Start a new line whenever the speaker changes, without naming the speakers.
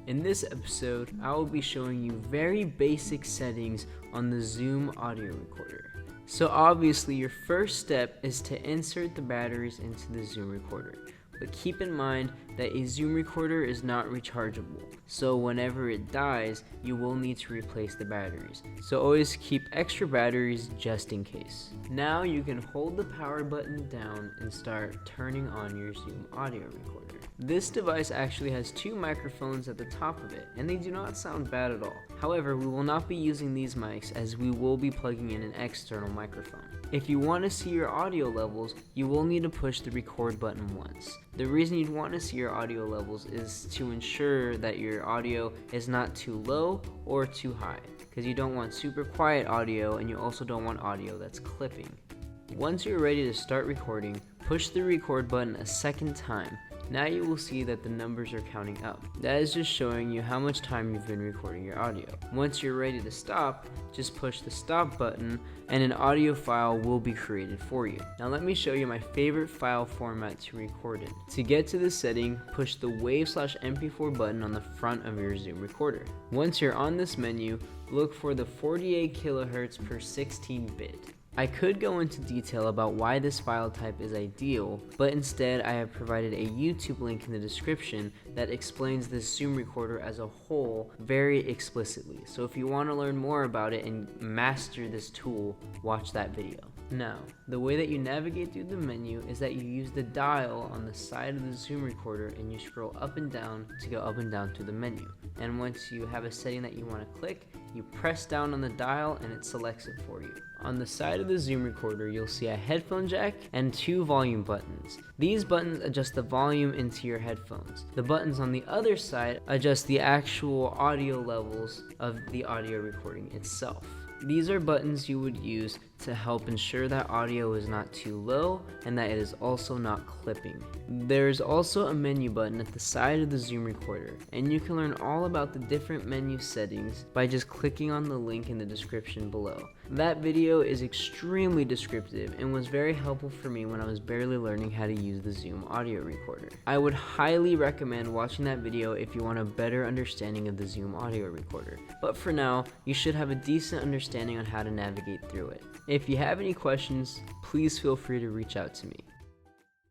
In this episode, I will be showing you very basic settings on the Zoom audio recorder. So obviously your first step is to insert the batteries into the Zoom recorder. But keep in mind that a Zoom recorder is not rechargeable, so whenever it dies, you will need to replace the batteries. So always keep extra batteries just in case. Now you can hold the power button down and start turning on your Zoom audio recorder. This device actually has two microphones at the top of it, and they do not sound bad at all. However, we will not be using these mics as we will be plugging in an external microphone. If you want to see your audio levels, you will need to push the record button once. The reason you'd want to see your audio levels is to ensure that your audio is not too low or too high, because you don't want super quiet audio and you also don't want audio that's clipping. Once you're ready to start recording, push the record button a second time. Now you will see that the numbers are counting up. That is just showing you how much time you've been recording your audio. Once you're ready to stop, just push the stop button and an audio file will be created for you. Now let me show you my favorite file format to record in. To get to this setting, push the WAV/MP4 button on the front of your Zoom recorder. Once you're on this menu, look for the 48 kHz per 16-bit. I could go into detail about why this file type is ideal, but instead I have provided a YouTube link in the description that explains this Zoom recorder as a whole very explicitly. So if you want to learn more about it and master this tool, watch that video. Now, the way that you navigate through the menu is that you use the dial on the side of the Zoom recorder and you scroll up and down to go up and down through the menu. And once you have a setting that you want to click, you press down on the dial and it selects it for you. On the side of the Zoom recorder, you'll see a headphone jack and two volume buttons. These buttons adjust the volume into your headphones. The buttons on the other side adjust the actual audio levels of the audio recording itself. These are buttons you would use to help ensure that audio is not too low and that it is also not clipping. There is also a menu button at the side of the Zoom recorder, and you can learn all about the different menu settings by just clicking on the link in the description below. That video is extremely descriptive and was very helpful for me when I was barely learning how to use the Zoom audio recorder. I would highly recommend watching that video if you want a better understanding of the Zoom audio recorder. But for now, you should have a decent understanding on how to navigate through it. If you have any questions, please feel free to reach out to me.